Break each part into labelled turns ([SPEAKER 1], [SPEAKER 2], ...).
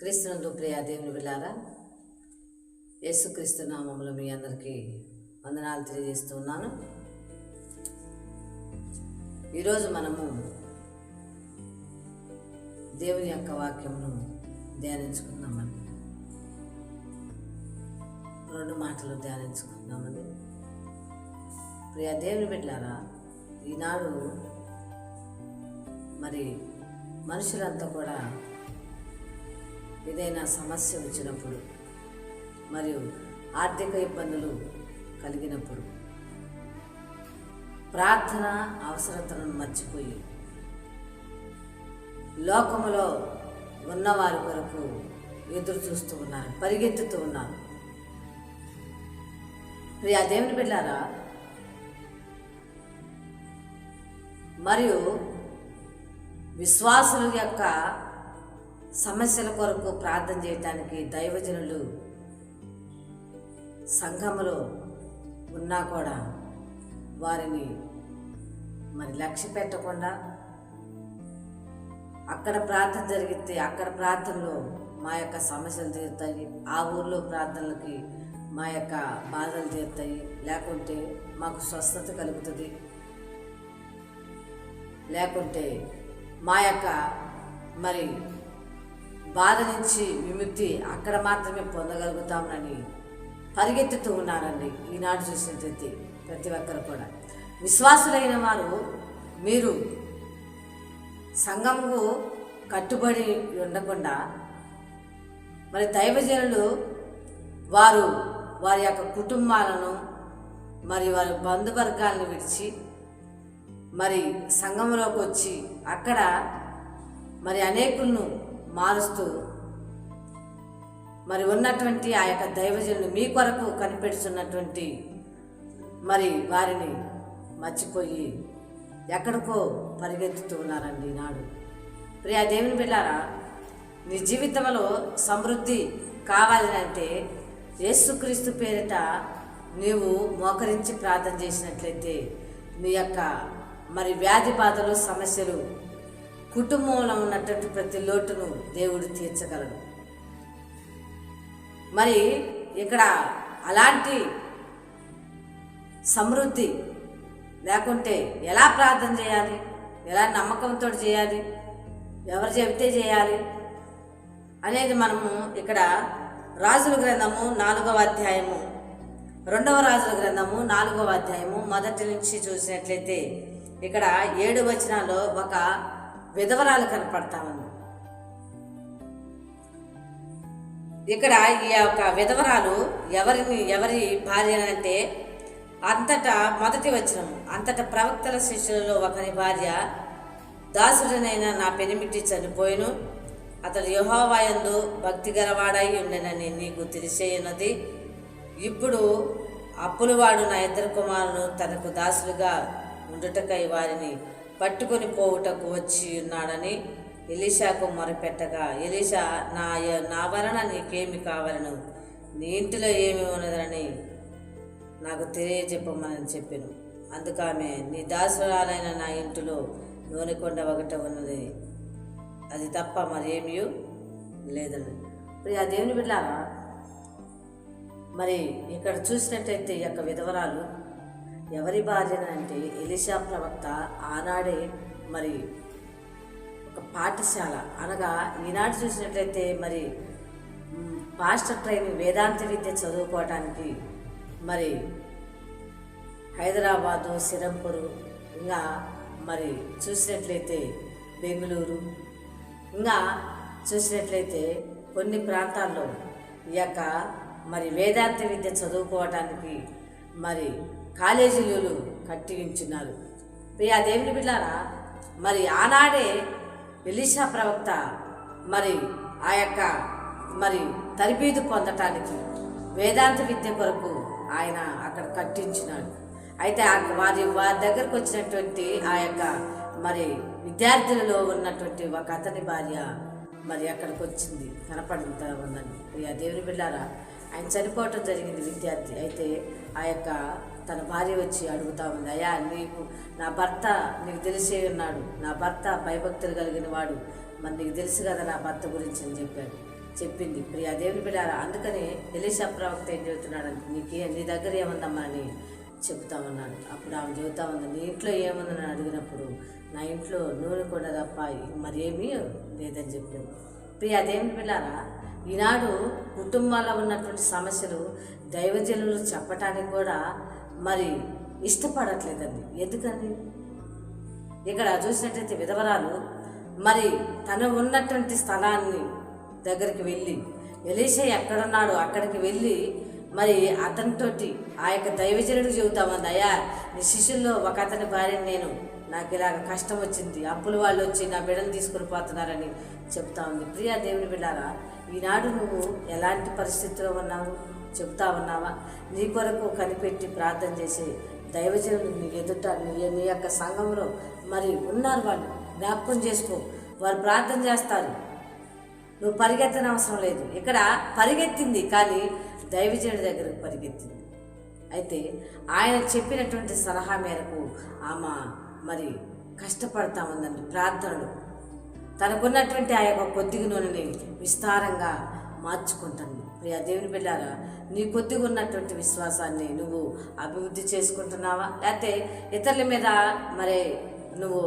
[SPEAKER 1] క్రీస్తునందు ప్రియ దేవుని బిడ్డలారా, యేసుక్రీస్తు నామములో మీ అందరికీ వందనాలు తెలియజేస్తున్నాను. ఈరోజు మనము దేవుని యొక్క వాక్యమును ధ్యానించుకుందామండి. 2 మాటలు ధ్యానించుకుందామండి. ప్రియ దేవుని బిడ్డలారా, ఈనాడు మరి మనుషులంతా కూడా ఏదైనా సమస్య వచ్చినప్పుడు మరియు ఆర్థిక ఇబ్బందులు కలిగినప్పుడు ప్రార్థన అవసరతను మర్చిపోయి లోకములో ఉన్నవారి కొరకు ఎదురు చూస్తూ ఉన్నారు, పరిగెత్తుతూ ఉన్నారు. ప్రియ దేవుని బిడ్డలారా, మరియు విశ్వాసుల యొక్క సమస్యల కొరకు ప్రార్థన చేయటానికి దైవజనులు సంఘములో ఉన్నా కూడా వారిని మరి లక్ష్య పెట్టకుండా అక్కడ ప్రార్థన జరిగితే అక్కడ ప్రార్థనలో మా యొక్క సమస్యలు తీరుతాయి, ఆ ఊర్లో ప్రార్థనలకి మా యొక్క బాధలు తీరుతాయి, లేకుంటే మాకు స్వస్థత కలుగుతుంది, లేకుంటే మా యొక్క మరి బాధ నుంచి విముక్తి అక్కడ మాత్రమే పొందగలుగుతామని పరిగెత్తుతూ ఉన్నారండి. ఈనాడు చూసినట్లయితే ప్రతి ఒక్కరు కూడా విశ్వాసులైన వారు మీరు సంఘముకు కట్టుబడి ఉండకుండా మరి దైవజనులు వారి యొక్క కుటుంబాలను మరి వారి బంధువర్గాలను విడిచి మరి సంఘంలోకి వచ్చి అక్కడ మరి అనేకులను మారుస్తూ మరి ఉన్నటువంటి ఆ యొక్క దైవజనులు మీ కొరకు కనిపెడుతున్నటువంటి మరి వారిని మర్చిపోయి ఎక్కడికో పరిగెత్తుతూ ఉన్నారండి ఈనాడు. ప్రియ దేవుని బిడ్డలారా, నీ జీవితంలో సమృద్ధి కావాలని అంటే యేసుక్రీస్తు పేరిట నీవు మోకరించి ప్రార్థన చేసినట్లయితే నీ యొక్క మరి వ్యాధి బాధలు సమస్యలు కుటుంబంలో ఉన్నటువంటి ప్రతి లోటును దేవుడు తీర్చగలడు. మరి ఇక్కడ అలాంటి సమృద్ధి లేకుంటే ఎలా ప్రార్థన చేయాలి, ఎలా నమ్మకంతో చేయాలి, ఎవరు చెబితే చేయాలి అనేది మనము ఇక్కడ రాజుల గ్రంథము 4వ అధ్యాయము 2వ రాజుల గ్రంథము 4వ అధ్యాయము మొదటి నుంచి చూసినట్లయితే ఇక్కడ 7 వచనాల్లో ఒక విధవరాలు కనపడతా ఉంది. ఇక్కడ ఈ యొక్క విధవరాలు ఎవరి భార్య అంటే అంతటా మొదటి వచనము, అంతటా ప్రవక్తల శిష్యులలో ఒకరి భార్య దాసుడనైన నా పెనిమిటి చనిపోయిను, అతడు యెహోవా యందు భక్తి గలవాడై ఉండెనని నీకు తెలిసేయున్నది. ఇప్పుడు అప్పులవాడు నా 2 కుమారులను తనకు దాసులుగా ఉండుటకై వారిని పట్టుకొని పోవుటకు వచ్చి ఉన్నాడని ఎలీషాకు మొరపెట్టగా, ఎలీషా నా వలన నీకేమి కావాలను, నీ ఇంటిలో ఏమి ఉన్నదని నాకు తెలియజెప్పమని చెప్పాను. అందుకామె నీ దాసురాలైన నా ఇంటిలో నూనె కొండ ఒకటి ఉన్నది, అది తప్ప మరేమీ లేదని. ప్రియ దేవుని బిడ్డలారా, మరి ఇక్కడ చూసినట్టయితే ఈ యొక్క విధవరాలు ఎవరి భార్య అంటే ఎలీషా ప్రవక్త ఆనాడే మరి ఒక పాఠశాల అనగా ఈనాడు చూసినట్లయితే మరి పాస్టర్ ట్రైనింగ్ వేదాంత విద్య చదువుకోవటానికి మరి హైదరాబాదు, సిరంపూరు, ఇంకా మరి చూసినట్లయితే బెంగళూరు, ఇంకా చూసినట్లయితే కొన్ని ప్రాంతాల్లో ఈ యొక్క మరి వేదాంత విద్య చదువుకోవటానికి మరి కాలేజీలు కట్టించున్నారు. ప్రియ దేవుని బిడ్డలారా, మరి ఆనాడే ఎలీషా ప్రవక్త మరి ఆ యొక్క మరి తరబీదు పొందటానికి వేదాంత విద్య కొరకు ఆయన అక్కడ కట్టించినాడు. అయితే వారి దగ్గరకు వచ్చినటువంటి ఆ యొక్క మరి విద్యార్థులలో ఉన్నటువంటి ఒక అతని భార్య మరి అక్కడికి వచ్చింది, కనపడుతూ ఉందండి. ప్రియ దేవుని బిడ్డలారా, ఆయన చనిపోవటం జరిగింది విద్యార్థి. అయితే ఆ యొక్క తన భార్య వచ్చి అడుగుతా ఉంది, అయ్యా నా భర్త నీకు తెలిసే ఉన్నాడు, నా భర్త భయభక్తులు కలిగిన వాడు, మరి నీకు తెలుసు కదా నా భర్త గురించి అని చెప్పాడు. చెప్పింది. ప్రియ దేవుని బిడ్డారా, అందుకని ఎలీషా ప్రవక్త ఏం చెబుతున్నాడు, నీ దగ్గర ఏముందమ్మా అని చెబుతా ఉన్నాడు. అప్పుడు ఆమె చెబుతా ఉంది, నీ ఇంట్లో ఏముందని అడిగినప్పుడు నా ఇంట్లో నూనె కూడా తప్ప మరి ఏమీ లేదని చెప్పింది. ప్రియ దేవుని బిడ్డారా, ఈనాడు కుటుంబాల్లో ఉన్నటువంటి సమస్యలు దైవజనులు చెప్పటానికి కూడా మరి ఇష్టపడట్లేదండి. ఎందుకని ఇక్కడ చూసినట్లయితే విధవరాలు మరి తను ఉన్నటువంటి స్థలాన్ని దగ్గరికి వెళ్ళి ఎలీషా ఎక్కడున్నాడో అక్కడికి వెళ్ళి మరి అతనితోటి ఆ యొక్క దైవజనుడికి చెబుతామంది, అయ్యా నీ శిష్యుల్లో ఒక అతని భార్యని నాకు ఇలాగ కష్టం వచ్చింది, అప్పులు వాళ్ళు వచ్చి నా బిడ్డను తీసుకుని పోతున్నారని చెప్తా ఉంది. ప్రియ దేవుని బిడ్డారా, ఈనాడు నువ్వు ఎలాంటి పరిస్థితిలో ఉన్నావు చెప్తా ఉన్నావా? నీ కొరకు కనిపెట్టి ప్రార్థన చేసే దైవజనులు నీ ఎదుట నీ యొక్క సంఘంలో మరి ఉన్నారు. వాళ్ళు జ్ఞాపకం చేసుకో, వారు ప్రార్థన చేస్తారు. నువ్వు పరిగెత్తని అవసరం లేదు. ఇక్కడ పరిగెత్తింది కానీ దైవజనుడి దగ్గరకు పరిగెత్తింది. అయితే ఆయన చెప్పినటువంటి సలహా మేరకు ఆమె మరి కష్టపడతా ఉందండి. ప్రార్థనలు తనకున్నటువంటి ఆ యొక్క కొద్దిగా నూనెని విస్తారంగా మార్చుకుంటుంది. ప్రియ దేవుని బిడ్డారా, నీ కొద్దిగా ఉన్నటువంటి విశ్వాసాన్ని నువ్వు అభివృద్ధి చేసుకుంటున్నావా, లేకపోతే ఇతరుల మీద మరి నువ్వు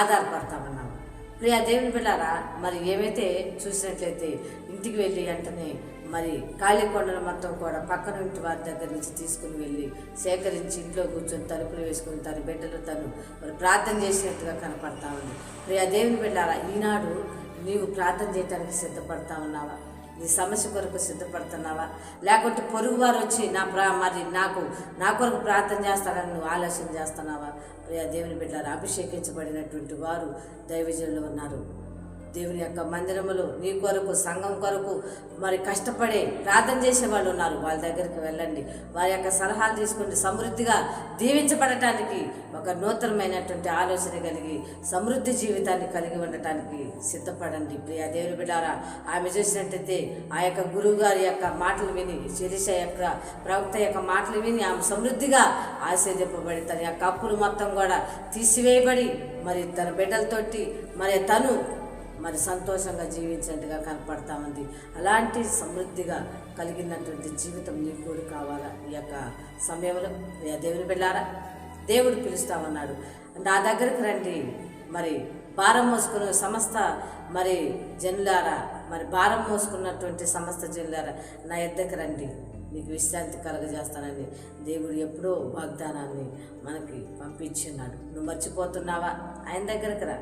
[SPEAKER 1] ఆధారపడతామన్నావా? ప్రియ దేవుని బిడ్డారా, మరి ఏమైతే చూసినట్లయితే ఇంటికి వెళ్ళి వెంటనే మరి ఖాళీ కొండలు మొత్తం కూడా పక్కన ఇంటి వారి దగ్గర నుంచి తీసుకుని వెళ్ళి సేకరించి ఇంట్లో కూర్చొని తలుపులు వేసుకుని తన బిడ్డలు తను మరి ప్రార్థన చేసినట్టుగా కనపడతా ఉంది. ప్రియ దేవుని బిడ్డారా, ఈనాడు నీవు ప్రార్థన చేయడానికి సిద్ధపడతా ఉన్నావా? నీ సమస్య కొరకు సిద్ధపడుతున్నావా? లేకుంటే పొరుగువారు వచ్చి నా కొరకు ప్రార్థన చేస్తారని నువ్వు ఆలోచన చేస్తున్నావా? ప్రియ దేవుని బిడ్డారా, అభిషేకించబడినటువంటి వారు దైవజనులు ఉన్నారు. దేవుని యొక్క మందిరములో నీ కొరకు సంఘం కొరకు మరి కష్టపడే ప్రార్థన చేసే వాళ్ళు ఉన్నారు. వాళ్ళ దగ్గరికి వెళ్ళండి, వారి యొక్క సలహాలు తీసుకుంటే సమృద్ధిగా దీవించబడటానికి ఒక నూతనమైనటువంటి ఆలోచన కలిగి సమృద్ధి జీవితాన్ని కలిగి ఉండటానికి సిద్ధపడండి. ప్రియ దేవుని బిడ్డారా, ఆమె చూసినట్టయితే ఆ యొక్క గురువు గారి యొక్క మాటలు విని, ఎలీషా యొక్క ప్రవక్త యొక్క మాటలు విని ఆమె సమృద్ధిగా ఆశీర్వదింపబడి తన యొక్క అప్పులు మొత్తం కూడా తీసివేయబడి మరి తన బిడ్డలతోటి మరి తను మరి సంతోషంగా జీవించినట్టుగా కనపడతా ఉంది. అలాంటి సమృద్ధిగా కలిగినటువంటి జీవితం నీకు కూడా కావాలా? ఈ యొక్క సమయంలో దేవుని బిడ్డారా, దేవుడు పిలుస్తా ఉన్నాడు, నా దగ్గరికి రండి, మరి భారం మోసుకున్న సమస్త మరి జనులారా, మరి భారం మోసుకున్నటువంటి సమస్త జనులారా నా యొద్దకు రండి, నీకు విశ్రాంతి కలగజేస్తానని దేవుడు ఎప్పుడో వాగ్దానాన్ని మనకి పంపించున్నాడు. నువ్వు మర్చిపోతున్నావా? ఆయన దగ్గరకు రా,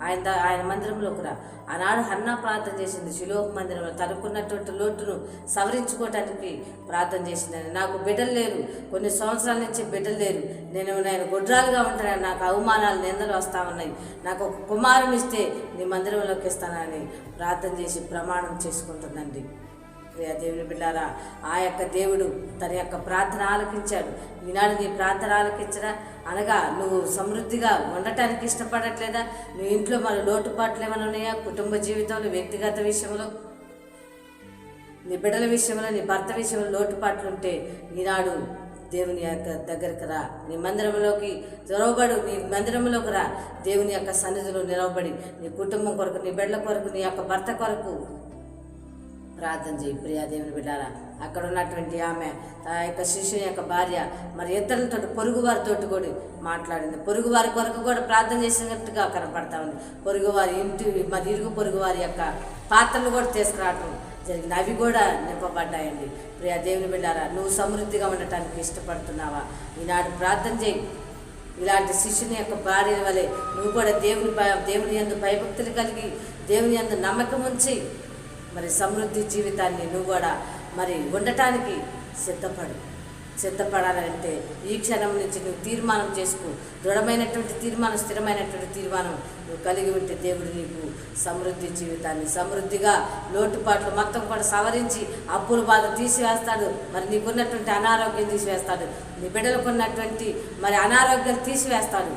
[SPEAKER 1] ఆయన మందిరంలోకి రా. ఆనాడు హన్నా ప్రార్థన చేసింది షిలోహు మందిరంలో, తనకున్నటువంటి లోటును సవరించుకోవటానికి ప్రార్థన చేసిందని. నాకు బిడ్డలు లేరు, కొన్ని సంవత్సరాల నుంచి బిడ్డలు లేరు, నేను గొడ్రాలుగా ఉంటానని, నాకు అవమానాలు నిందలు వస్తా ఉన్నాయి, నాకు ఒక కుమారుని ఇస్తే నీ మందిరంలోకి ఇస్తానని ప్రార్థన చేసి ప్రమాణం చేసుకుంటుందండి. ప్రియ దేవుని బిడ్డారా, ఆ యొక్క దేవుడు తన యొక్క ప్రార్థన ఆలకించాడు. ఈనాడు నీ ప్రార్థన ఆలకించరా? అనగా నువ్వు సమృద్ధిగా ఉండటానికి ఇష్టపడట్లేదా? నీ ఇంట్లో మరి లోటుపాట్లు ఏమైనా ఉన్నాయా? కుటుంబ జీవితంలో, వ్యక్తిగత విషయంలో, నీ బిడ్డల విషయంలో, నీ భర్త విషయంలో లోటుపాట్లు ఉంటే ఈనాడు దేవుని యొక్క దగ్గరకు రా, నీ మందిరంలోకి జొరవబడు, నీ మందిరంలోకి రా, దేవుని యొక్క సన్నిధిలో నిలవబడి నీ కుటుంబం కొరకు, నీ బిడ్డల కొరకు, నీ యొక్క భర్త కొరకు ప్రార్థన చేయి. ప్రియ దేవుని బిడ్డారా, అక్కడ ఉన్నటువంటి ఆమె ఆ యొక్క శిష్యుని యొక్క భార్య మరి ఇతరులతో పొరుగువారితోటి కూడా మాట్లాడింది. పొరుగువారి కొరకు కూడా ప్రార్థన చేసినట్టుగా కనపడతా ఉంది. పొరుగువారి ఇంటి మరి ఇరుగు పొరుగువారి యొక్క పాత్రలు కూడా తీసుకురావడం జరిగింది, అవి కూడా నింపబడ్డాయండి. ప్రియ దేవుని బిడ్డారా, నువ్వు సమృద్ధిగా ఉండటానికి ఇష్టపడుతున్నావా? ఈనాడు ప్రార్థన చేయి. ఇలాంటి శిష్యుని యొక్క భార్య వలె నువ్వు కూడా దేవుని యందు భయభక్తులు కలిగి, దేవుని యందు నమ్మకం ఉంచి మరి సమృద్ధి జీవితాన్ని నువ్వు కూడా మరి ఉండటానికి సిద్ధపడాలంటే ఈ క్షణం నుంచి నువ్వు తీర్మానం చేసుకో. దృఢమైనటువంటి తీర్మానం, స్థిరమైనటువంటి తీర్మానం నువ్వు కలిగి ఉంటే దేవుడు నీకు సమృద్ధి జీవితాన్ని, సమృద్ధిగా లోటుపాట్లు మొత్తం కూడా సవరించి అప్పుల బాధ తీసివేస్తాడు. మరి నీకున్నటువంటి అనారోగ్యం తీసివేస్తాడు, నీ బిడ్డలకు ఉన్నటువంటి మరి అనారోగ్యం తీసివేస్తాడు.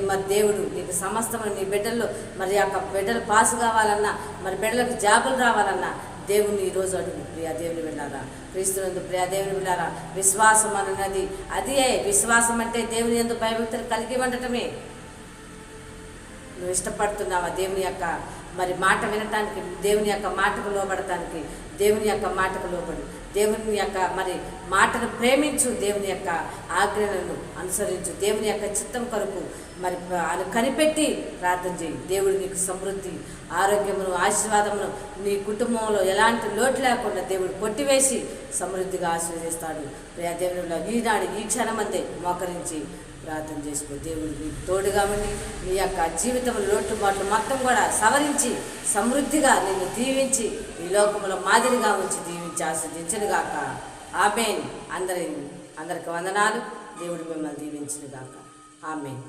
[SPEAKER 1] మరి దేవుడు నీకు సమస్తమైన నీ బిడ్డల్లో మరి యొక్క బిడ్డలు పాసు కావాలన్నా, మరి బిడ్డలకు జాబులు రావాలన్నా దేవుని ఈరోజు అడుగు. ప్రియ దేవుని బిడ్డారా, క్రీస్తునందు ప్రియ దేవుని బిడ్డారా, విశ్వాసం అన్నది అదే. విశ్వాసం అంటే దేవుని యందు భయభక్తులు కలిగి ఉండటమే. నువ్వు ఇష్టపడుతున్నావా? దేవుని యొక్క మరి మాట వినటానికి, దేవుని యొక్క మాటకు లోబడటానికి, దేవుని యొక్క మాటకు లోబడి దేవుని యొక్క మరి మాటను ప్రేమించు, దేవుని యొక్క ఆజ్ఞలను అనుసరించు, దేవుని యొక్క చిత్తం కొరకు మరి కనిపెట్టి ప్రార్థన చేయి. దేవుడు నీకు సమృద్ధి, ఆరోగ్యమును, ఆశీర్వాదమును నీ కుటుంబంలో ఎలాంటి లోటు లేకుండా దేవుడు కొట్టివేసి సమృద్ధిగా ఆశీర్వదిస్తాడు. ప్రియా దేవునిలో ఈనాడు ఈ క్షణమందే మోకరించి ప్రార్థన చేసుకో. దేవుడు నీకు తోడుగా ఉండి నీ యొక్క జీవితంలో లోటుబాట్లు మొత్తం కూడా సవరించి సమృద్ధిగా నిన్ను దీవించి ఈ లోకంలో మాదిరిగా ఉంచి దీవించి ఆస్వాదించునుగాక. ఆమేన్. అందరికి వందనాలు. దేవుడు మిమ్మల్ని దీవించునుగాక. ఆమేన్.